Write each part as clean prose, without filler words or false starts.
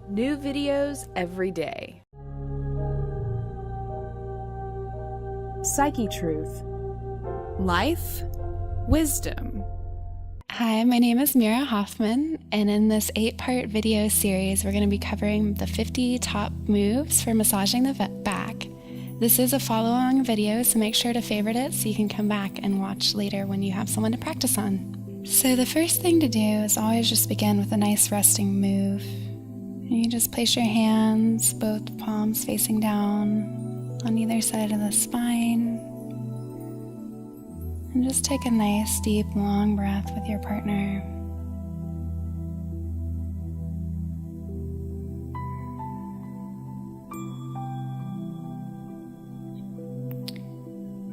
New videos every day. Psyche Truth. Life, wisdom. Hi, my name is Mira Hoffman, and in this 8-part video series, we're going to be covering the 50 top moves for massaging the back. This is a follow-along video, so make sure to favorite it so you can come back and watch later when you have someone to practice on. So the first thing to do is always just begin with a nice resting move. You just place your hands, both palms facing down, on either side of the spine. And just take a nice, deep, long breath with your partner.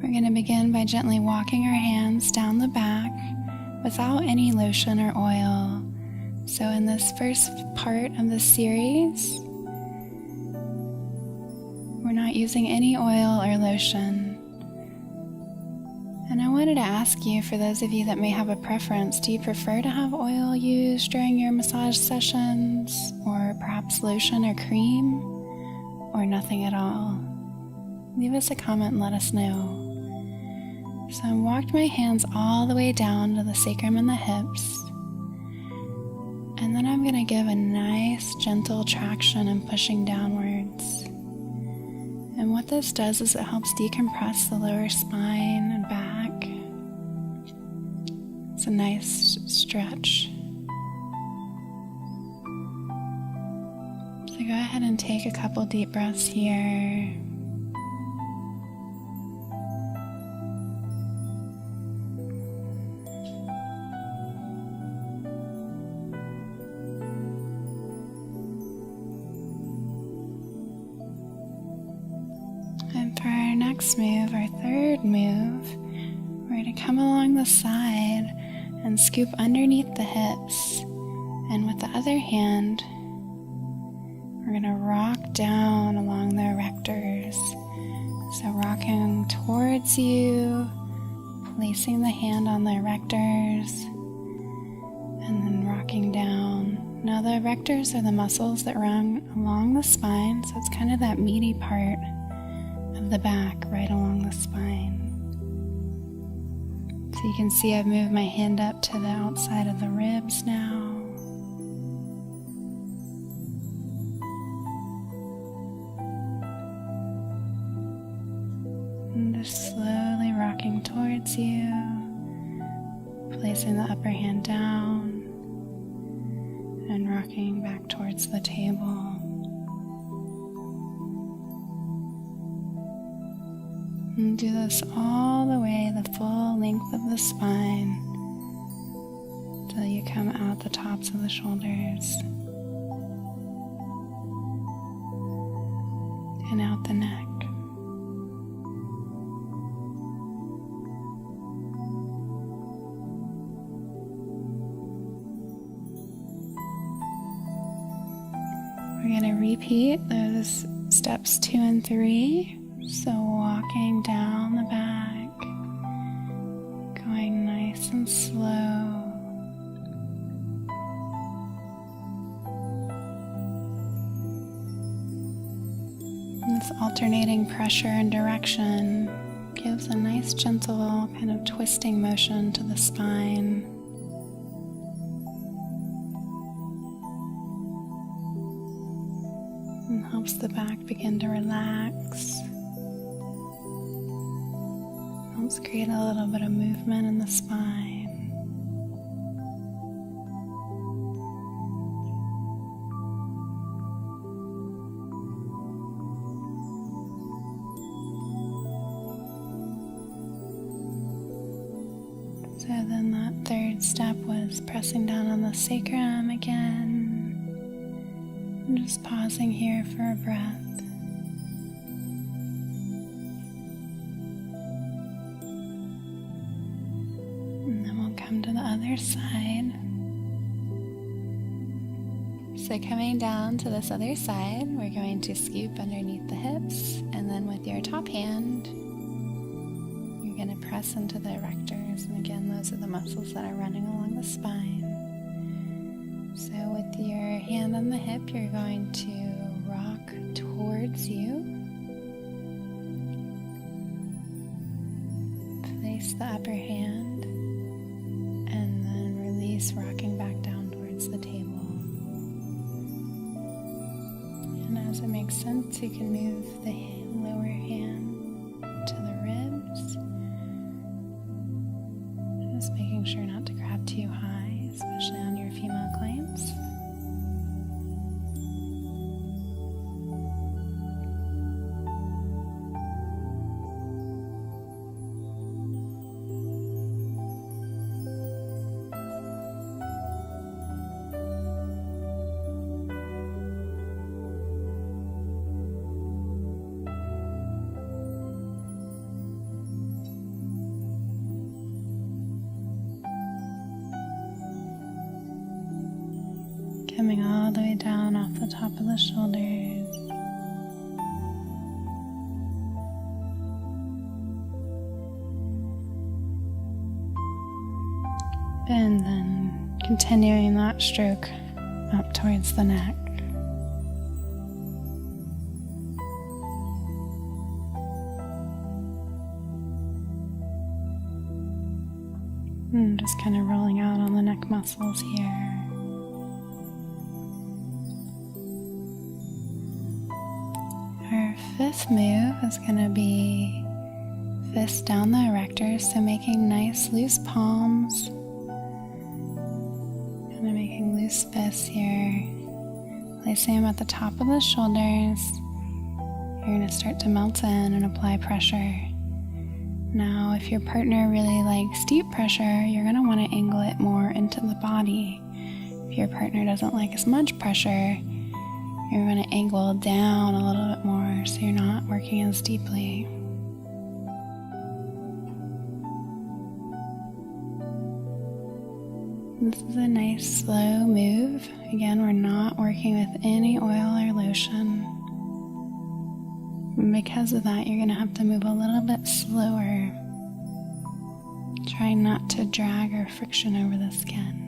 We're going to begin by gently walking our hands down the back without any lotion or oil. So in this first part of the series, we're not using any oil or lotion. And I wanted to ask you, for those of you that may have a preference, do you prefer to have oil used during your massage sessions, or perhaps lotion or cream, or nothing at all? Leave us a comment and let us know. So I walked my hands all the way down to the sacrum and the hips. And then I'm going to give a nice gentle traction and pushing downwards. And what this does is it helps decompress the lower spine and back. It's a nice stretch. So go ahead and take a couple deep breaths here. And for our next move, our third move, we're going to come along the side and scoop underneath the hips. And with the other hand, we're going to rock down along the erectors. So rocking towards you, placing the hand on the erectors, and then rocking down. Now the erectors are the muscles that run along the spine, so it's kind of that meaty part of the back right along the spine. So you can see I've moved my hand up to the outside of the ribs now. And just slowly rocking towards you, placing the upper hand down and rocking back towards the table. And do this all the way, the full length of the spine, till you come out the tops of the shoulders and out the neck. We're going to repeat those steps 2 and 3. So walking down the back, going nice and slow. And this alternating pressure and direction gives a nice gentle kind of twisting motion to the spine. And helps the back begin to relax. Helps create a little bit of movement in the spine. So then that third step was pressing down on the sacrum again. And just pausing here for a breath. Come to the other side. So coming down to this other side, we're going to scoop underneath the hips, and then with your top hand, you're going to press into the erectors. And again, those are the muscles that are running along the spine. So with your hand on the hip, you're going to rock towards you. Place the upper hand and then release, rocking back down towards the table. And as it makes sense, you can move the lower hand to the ribs. Just making sure not to grab too high, especially on your female clients. Coming all the way down off the top of the shoulders. And then continuing that stroke up towards the neck. And just kind of rolling out on the neck muscles here. Our fifth move is going to be fists down the erectors, so making nice loose palms. Kind of making loose fists here. Placing them at the top of the shoulders. You're going to start to melt in and apply pressure. Now, if your partner really likes deep pressure, you're going to want to angle it more into the body. If your partner doesn't like as much pressure, you're going to angle down a little bit more so you're not working as deeply. This is a nice slow move. Again, we're not working with any oil or lotion. And because of that, you're going to have to move a little bit slower. Try not to drag or friction over the skin.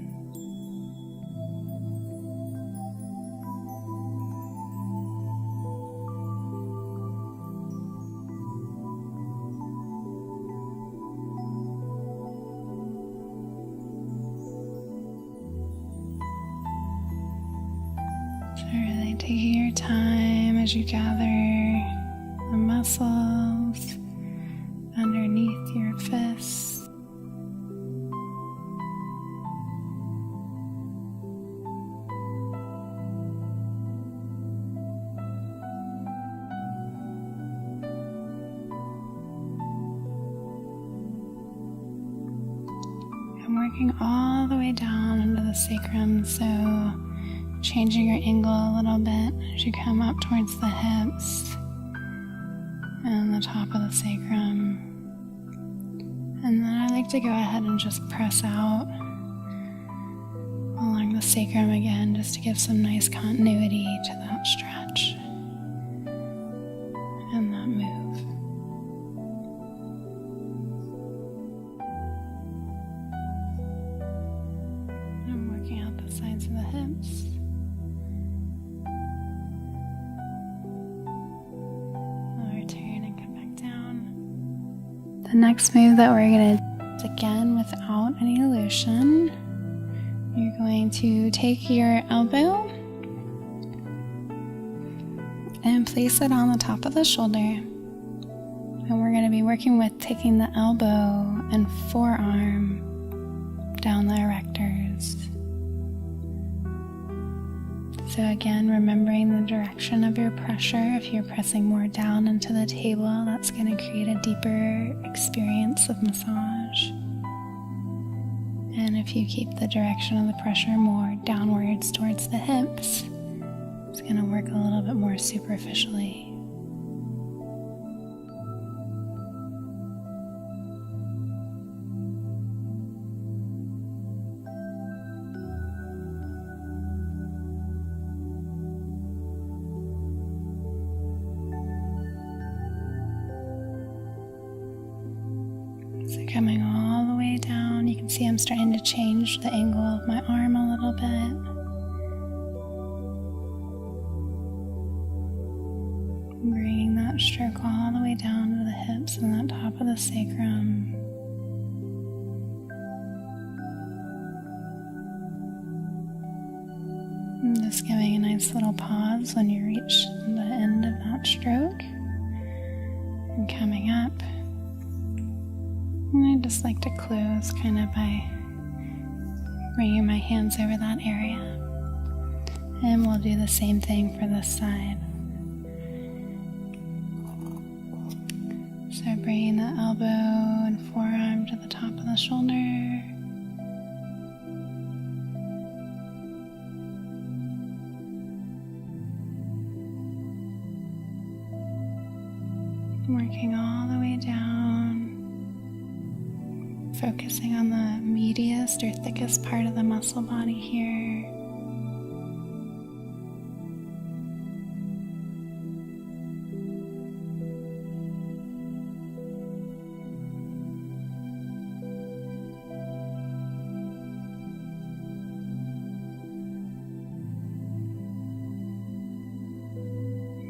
Really taking your time as you gather the muscles underneath your fists. I'm working all the way down into the sacrum, so changing your angle a little bit as you come up towards the hips and the top of the sacrum. And then I like to go ahead and just press out along the sacrum again, just to give some nice continuity to that stretch and that move. I'm working out the sides of the hips. The next move that we're going to do, again without any lotion, you're going to take your elbow and place it on the top of the shoulder. And we're going to be working with taking the elbow and forearm down the erectors. So again, remembering the direction of your pressure. If you're pressing more down into the table, that's going to create a deeper experience of massage. And if you keep the direction of the pressure more downwards towards the hips, it's going to work a little bit more superficially. So coming all the way down, you can see I'm starting to change the angle of my arm a little bit. Bringing that stroke all the way down to the hips and that top of the sacrum. And just giving a nice little pause when you reach the end of that stroke. And coming up. And I just like to close kind of by bringing my hands over that area. And we'll do the same thing for this side. So bringing the elbow and forearm to the top of the shoulder. Working all the way down, focusing on the meatiest or thickest part of the muscle body here.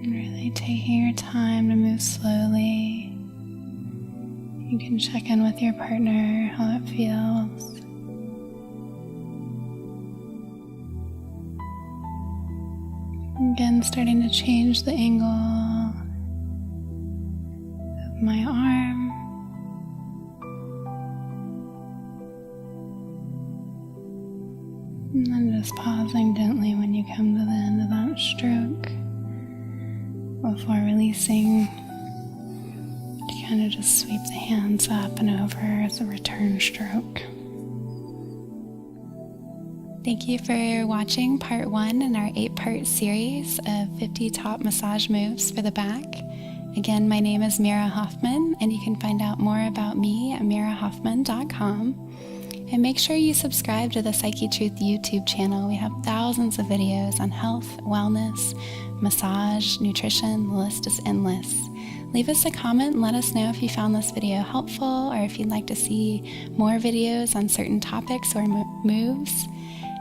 Really taking your time to move slowly. You can check in with your partner, how it feels. Again, starting to change the angle of my arm. And then just pausing gently when you come to the end of that stroke, before releasing, to kind of just sweep the hands up and over as a return stroke. Thank you for watching part 1 in our 8-part series of 50 top massage moves for the back. Again, my name is Mira Hoffman, and you can find out more about me at mirahoffman.com. And make sure you subscribe to the Psyche Truth YouTube channel. We have thousands of videos on health, wellness, massage, nutrition. The list is endless. Leave us a comment and let us know if you found this video helpful, or if you'd like to see more videos on certain topics or moves.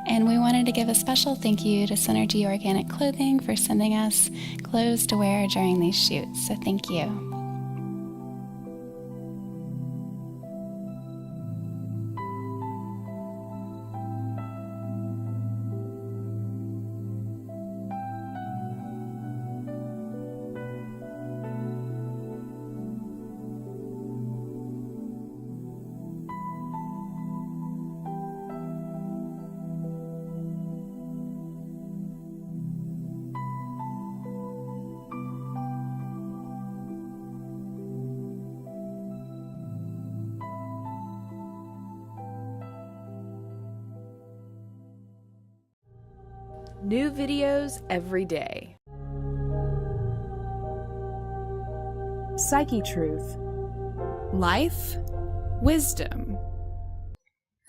And we wanted to give a special thank you to Synergy Organic Clothing for sending us clothes to wear during these shoots. So thank you. New videos every day. Psyche Truth. Life, wisdom.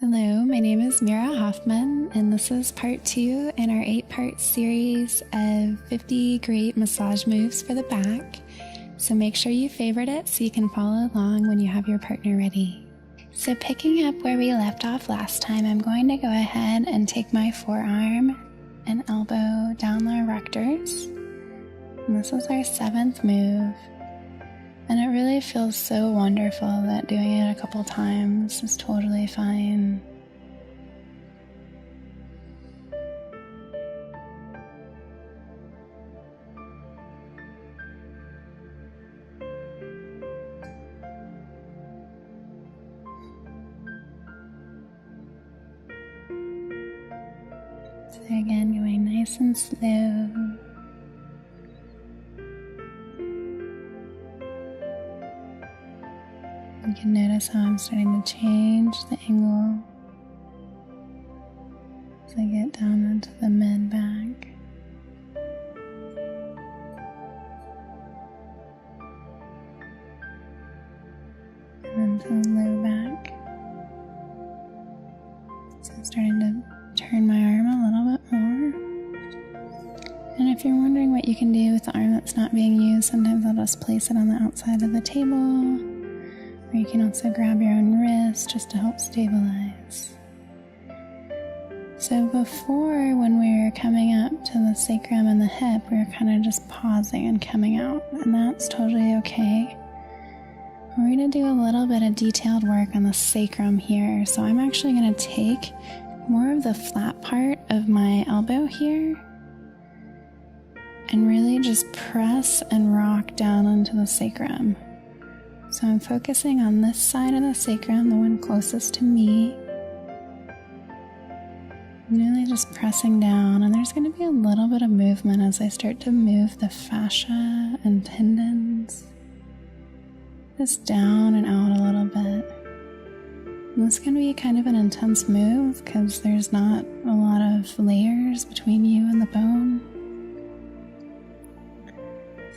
Hello, my name is Mira Hoffman, and this is part 2 in our 8-part series of 50 great massage moves for the back. So make sure you favorite it so you can follow along when you have your partner ready. So picking up where we left off last time, I'm going to go ahead and take my forearm and elbow down the erectors. And this is our 7th move. And it really feels so wonderful that doing it a couple times is totally fine. So again, going nice and slow. You can notice how I'm starting to change the angle as I get down into the mid back. And then to the low back. So I'm starting to turn my arm a little bit more. And if you're wondering what you can do with the arm that's not being used, sometimes I'll just place it on the outside of the table. Or you can also grab your own wrist just to help stabilize. So before, when we were coming up to the sacrum and the hip, we were kind of just pausing and coming out, and that's totally okay. We're going to do a little bit of detailed work on the sacrum here. So I'm actually going to take more of the flat part of my elbow here and really just press and rock down into the sacrum. So I'm focusing on this side of the sacrum, the one closest to me. Really just pressing down, and there's going to be a little bit of movement as I start to move the fascia and tendons just down and out a little bit. And this is going to be kind of an intense move because there's not a lot of layers between you and the bone.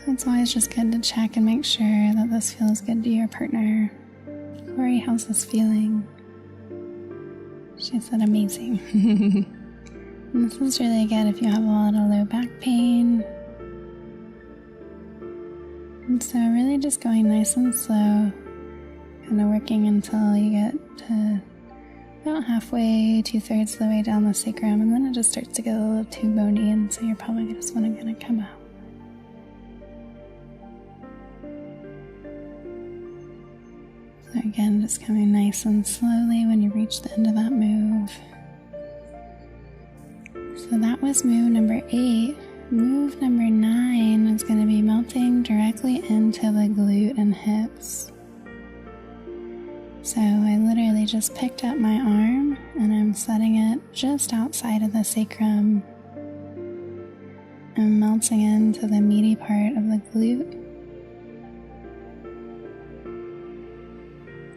So it's always just good to check and make sure that this feels good to your partner. Corey, how's this feeling? She said amazing. And this is really good if you have a lot of low back pain. And so really just going nice and slow, kind of working until you get to about halfway, 2/3 of the way down the sacrum, and then it just starts to get a little too bony, and so you're probably just want to come out. So again, just coming nice and slowly when you reach the end of that move. So that was move number 8. Move number 9 is going to be melting directly into the glute and hips. So I literally just picked up my arm and I'm setting it just outside of the sacrum. I'm melting into the meaty part of the glute.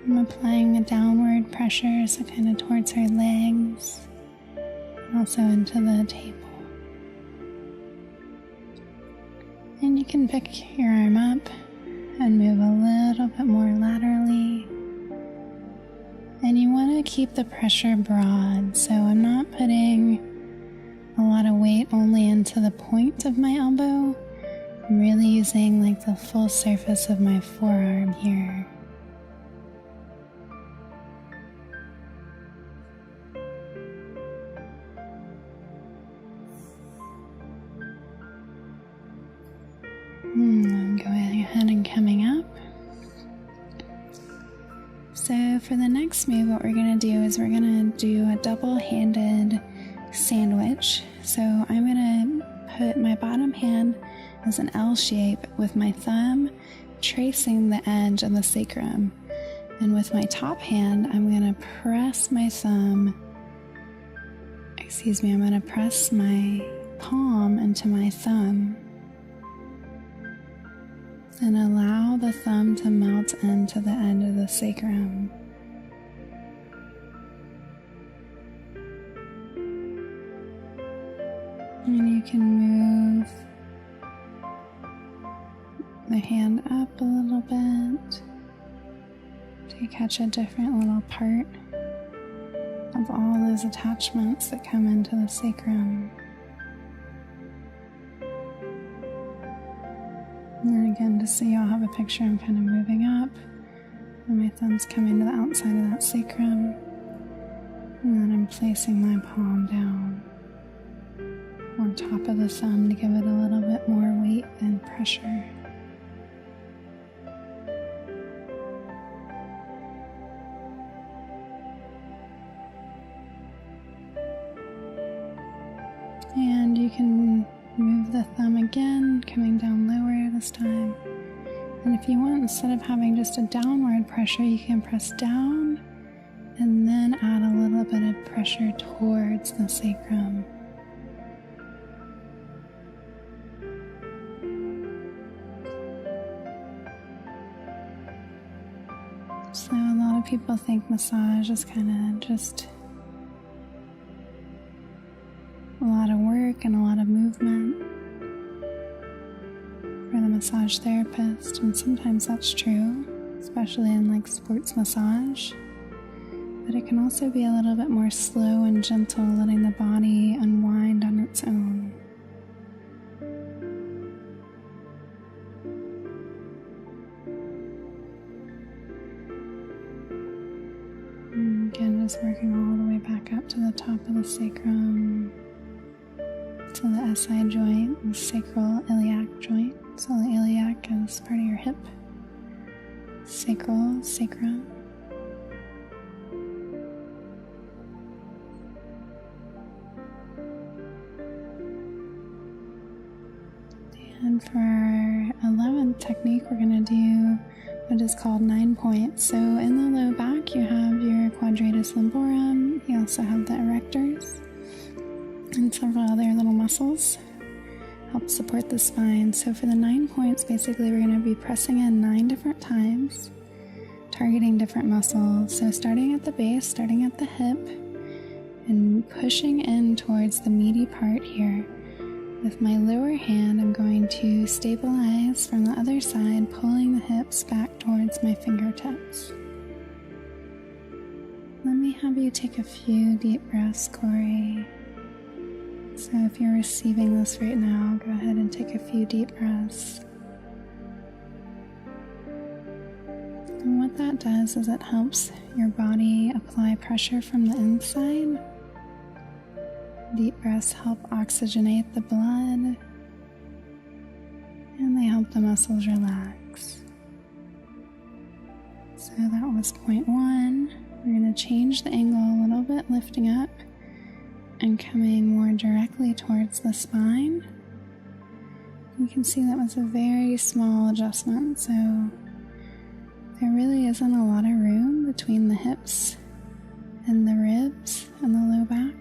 I'm applying a downward pressure, so kind of towards her legs, and also into the table. And you can pick your arm up and move a little bit more laterally. And you want to keep the pressure broad, so I'm not putting a lot of weight only into the point of my elbow. I'm really using like the full surface of my forearm here. I'm going ahead and coming up. So for the next move, what we're going to do is we're going to do a double-handed sandwich. So I'm going to put my bottom hand as an L shape with my thumb tracing the edge of the sacrum. And with my top hand, I'm going to press my palm into my thumb. And allow the thumb to melt into the end of the sacrum. And you can move the hand up a little bit to catch a different little part of all those attachments that come into the sacrum. And then again, just so y'all have a picture, I'm kind of moving up, and my thumb's coming to the outside of that sacrum, and then I'm placing my palm down on top of the thumb to give it a little bit more weight and pressure. And you can move the thumb again, coming down lower this time. And if you want, instead of having just a downward pressure, you can press down and then add a little bit of pressure towards the sacrum. So a lot of people think massage is kind of just a lot of work and a lot of movement for the massage therapist, and sometimes that's true, especially in like sports massage, but it can also be a little bit more slow and gentle, letting the body unwind on its own. And again, just working all the way back up to the top of the sacrum, to the SI joint, the sacral iliac joint. So the iliac is part of your hip, sacral, sacrum. And for our 11th technique, we're going to do what is called 9 points. So in the low back, you have your quadratus lumborum. You also have the erectors and several other little muscles help support the spine. So for the 9 points, basically we're going to be pressing in 9 different times, targeting different muscles. So starting at the base, starting at the hip, and pushing in towards the meaty part here. With my lower hand, I'm going to stabilize from the other side, pulling the hips back towards my fingertips. Let me have you take a few deep breaths, Corey. So if you're receiving this right now, go ahead and take a few deep breaths. And what that does is it helps your body apply pressure from the inside. Deep breaths help oxygenate the blood, and they help the muscles relax. So that was point 1. We're going to change the angle a little bit, lifting up and coming more directly towards the spine. You can see that was a very small adjustment, so there really isn't a lot of room between the hips and the ribs and the low back.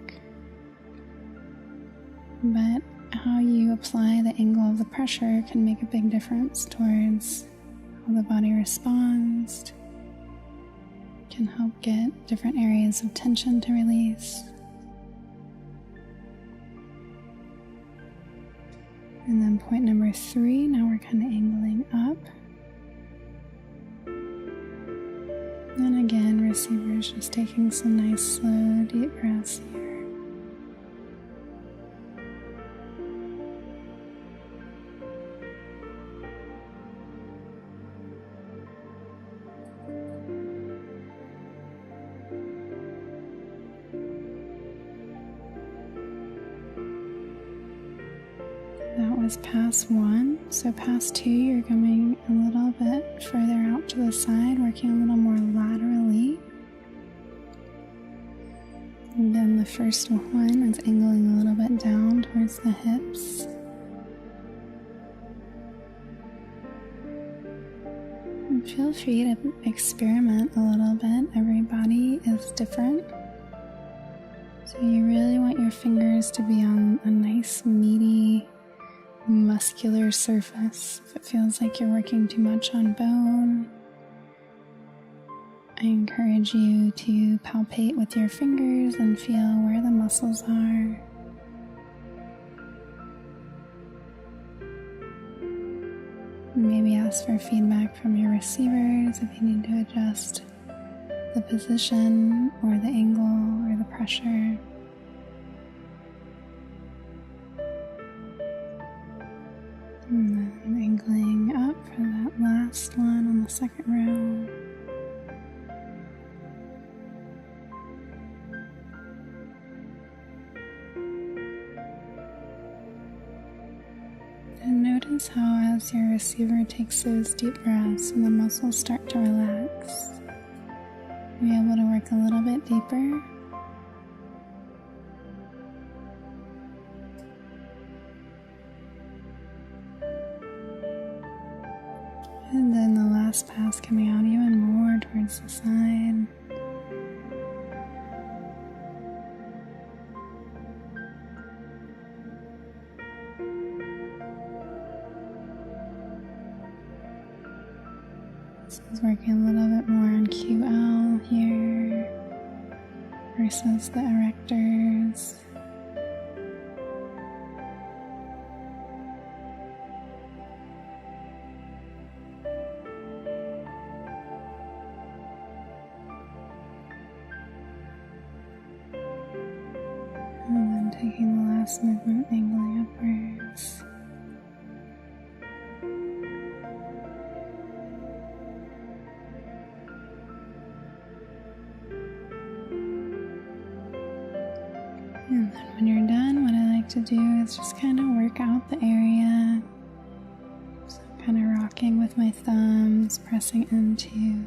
But how you apply the angle of the pressure can make a big difference towards how the body responds, can help get different areas of tension to release. And then point number 3, now we're kind of angling up. And again, receivers just taking some nice, slow, deep breaths here. That was pass 1. So pass 2, you're going a little bit further out to the side, working a little more laterally. And then the first one is angling a little bit down towards the hips. And feel free to experiment a little bit. Every body is different. So you really want your fingers to be on a nice, meaty, muscular surface. If it feels like you're working too much on bone, I encourage you to palpate with your fingers and feel where the muscles are. Maybe ask for feedback from your receivers if you need to adjust the position or the angle or the pressure. And then angling up for that last one on the second row. And notice how as your receiver takes those deep breaths and the muscles start to relax, you're able to work a little bit deeper. And then the last pass coming out even more towards the side. This is working a little bit more on QL here versus the erectors. And then taking the last movement, angling upwards. to do is just kind of work out the area. So I'm kind of rocking with my thumbs, pressing into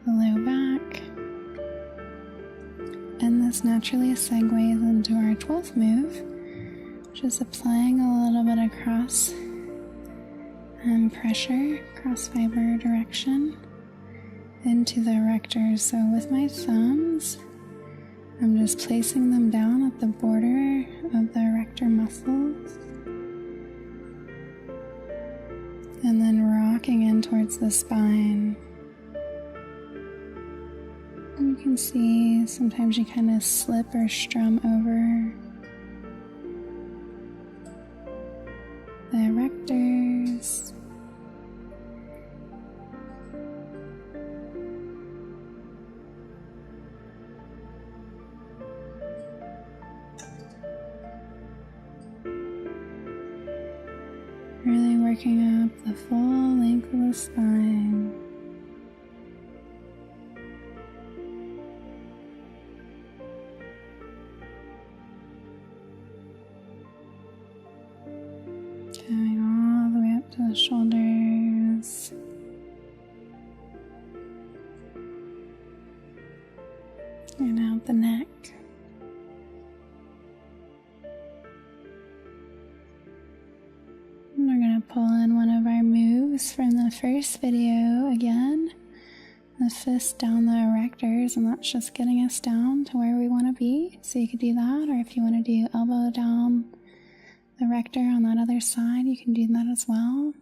the low back. And this naturally segues into our 12th move, which is applying a little bit of cross pressure, cross fiber direction into the erectors. So with my thumbs, I'm just placing them down at the border of the erector muscles and then rocking in towards the spine. And you can see sometimes you kind of slip or strum over the erectors. Really working up the full length of the spine. Going all the way up to the shoulders. And out the neck. And we're going to pull in one of our moves from the first video again. The fist down the erectors, and that's just getting us down to where we want to be. So you could do that, or if you want to do elbow down the erector on that other side, you can do that as well.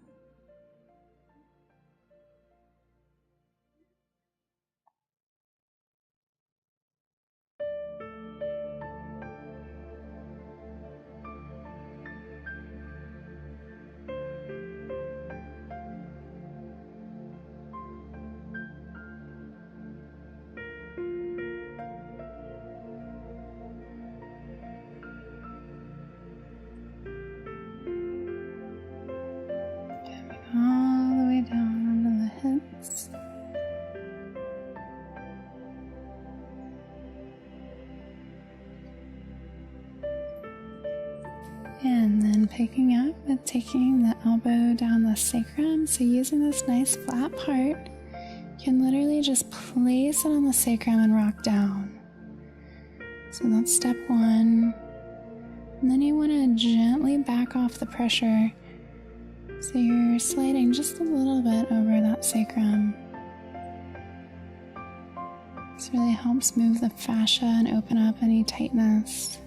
All the way down onto the hips. And then picking up with taking the elbow down the sacrum. So using this nice flat part, you can literally just place it on the sacrum and rock down. So that's step one. And then you want to gently back off the pressure. So you're sliding just a little bit over that sacrum. This really helps move the fascia and open up any tightness.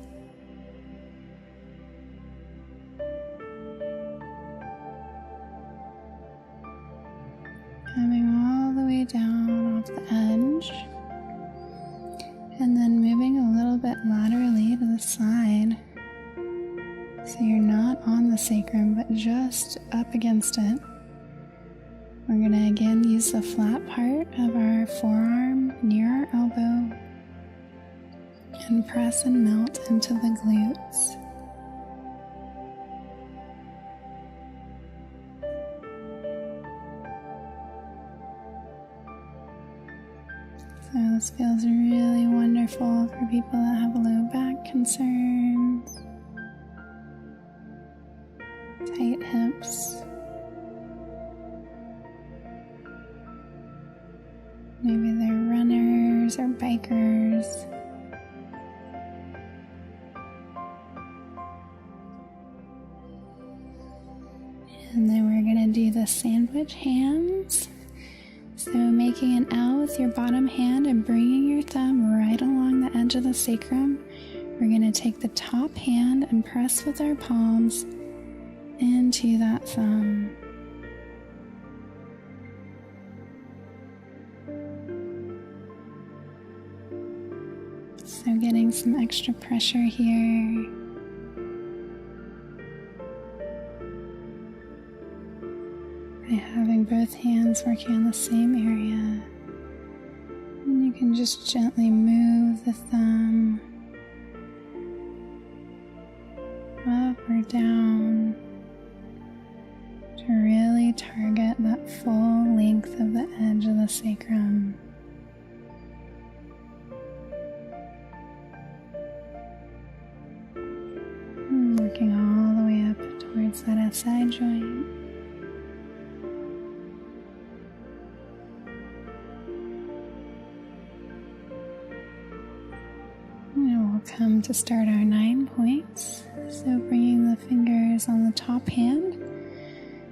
Coming all the way down off the edge. And then moving a little bit laterally to the side. So you're not on the sacrum, but just up against it. We're going to again use the flat part of our forearm near our elbow and press and melt into the glutes. So this feels really wonderful for people that have low back concerns. Tight hips. Maybe they're runners or bikers. And then we're going to do the sandwich hands. So making an L with your bottom hand and bringing your thumb right along the edge of the sacrum. We're going to take the top hand and press with our palms into that thumb. So getting some extra pressure here. By having both hands working on the same area. And you can just gently move the thumb up or down to really target that full length of the edge of the sacrum. a side joint. And we'll come to start our 9 points. So bringing the fingers on the top hand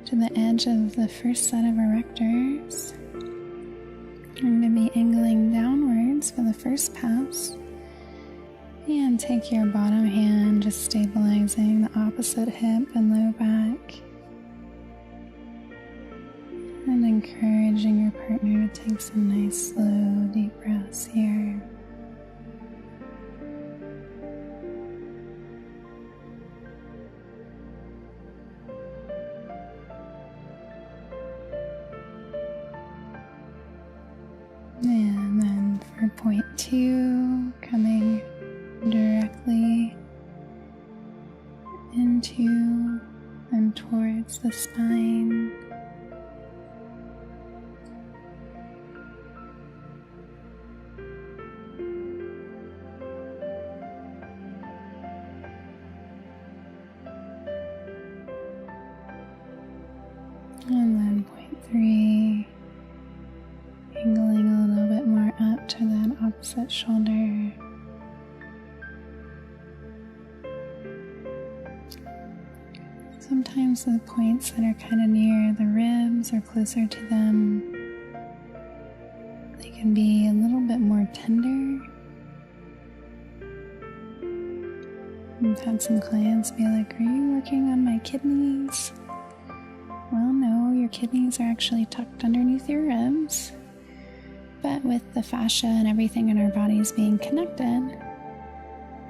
to the edge of the first set of erectors. I'm going to be angling downwards for the first pass. And take your bottom hand, just stabilizing the opposite hip and low back. And encouraging your partner to take some nice, slow, deep breaths here. And then for point 2, coming directly into and towards the spine. And then point 3, angling a little bit more up to that opposite shoulder. Sometimes the points that are kind of near the ribs or closer to them, they can be a little bit more tender. I've had some clients be like, "Are you working on my kidneys?" Well, no, your kidneys are actually tucked underneath your ribs. But with the fascia and everything in our bodies being connected,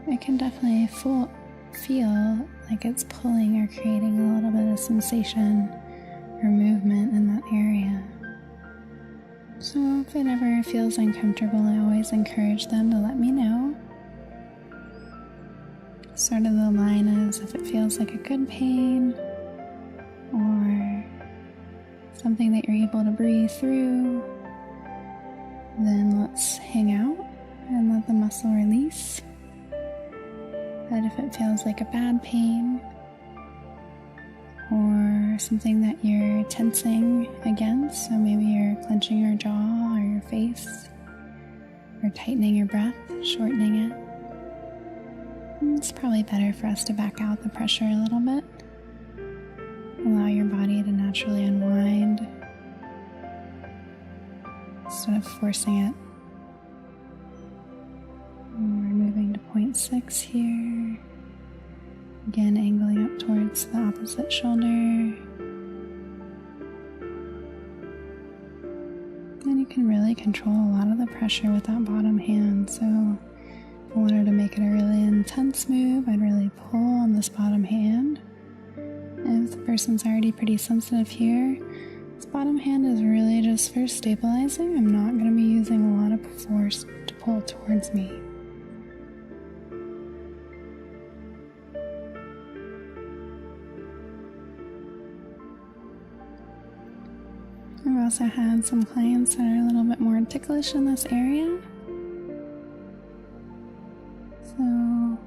it can definitely feel like it's pulling or creating a little bit of sensation or movement in that area. So if it ever feels uncomfortable, I always encourage them to let me know. Sort of the line is, if it feels like a good pain or something that you're able to breathe through, then let's hang out and let the muscle release. But if it feels like a bad pain or something that you're tensing against, so maybe you're clenching your jaw or your face or tightening your breath, shortening it, it's probably better for us to back out the pressure a little bit. Allow your body to naturally unwind instead of forcing it. And we're moving to point 6 here. Again, angling up towards the opposite shoulder. And you can really control a lot of the pressure with that bottom hand. So if I wanted to make it a really intense move, I'd really pull on this bottom hand. And if the person's already pretty sensitive here, this bottom hand is really just for stabilizing. I'm not going to be using a lot of force to pull towards me. I've also had some clients that are a little bit more ticklish in this area. So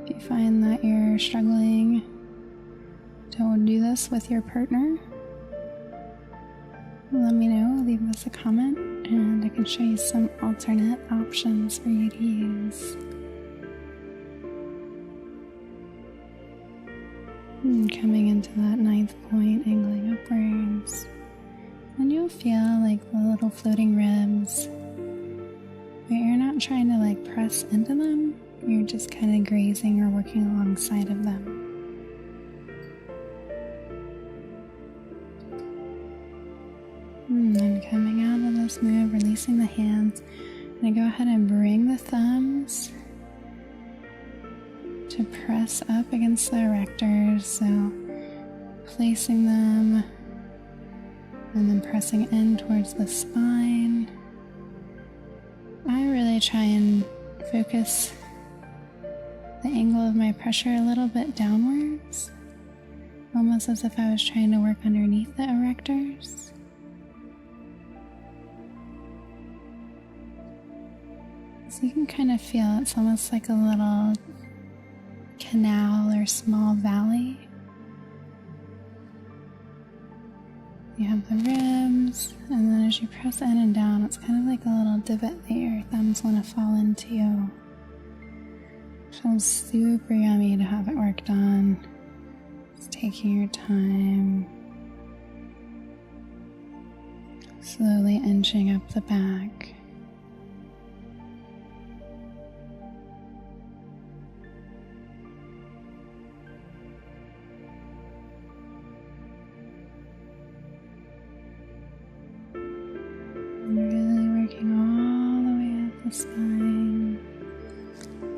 if you find that you're struggling to do this with your partner, let me know, leave us a comment, and I can show you some alternate options for you to use. And coming into that 9th point, angling upwards, and you'll feel like the little floating ribs, but you're not trying to like press into them, you're just kind of grazing or working alongside of them. And then coming out of this move, releasing the hands, I'm going to go ahead and bring the thumbs to press up against the erectors, so placing them and then pressing in towards the spine. I really try and focus the angle of my pressure a little bit downwards, almost as if I was trying to work underneath the erectors. So you can kind of feel it's almost like a little canal or small valley You have the ribs, and then as you press in and down, it's kind of like a little divot that your thumbs want to fall into. Feels super yummy to have it worked on. Just taking your time. Slowly inching up the back. Really working all the way up the spine.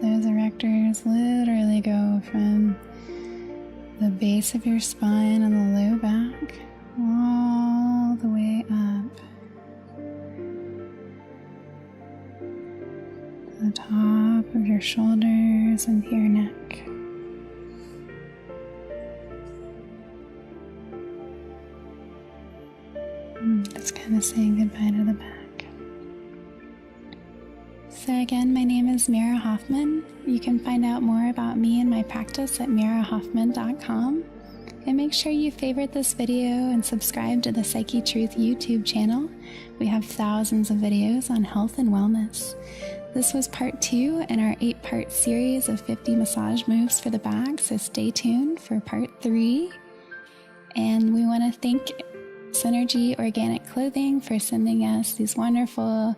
Those erectors literally go from the base of your spine and the low back all the way up to the top of your shoulders and to your neck. Just kind of saying goodbye to the back. So again, my name is Mira Hoffman. You can find out more about me and my practice at mirahoffman.com. And make sure you favorite this video and subscribe to the Psyche Truth YouTube channel. We have thousands of videos on health and wellness. This was part 2 in our 8-part series of 50 massage moves for the back, so stay tuned for part 3. And we want to thank Synergy Organic Clothing for sending us these wonderful,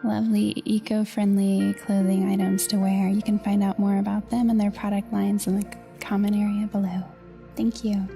lovely, eco-friendly clothing items to wear. You can find out more about them and their product lines in the comment area below. Thank you.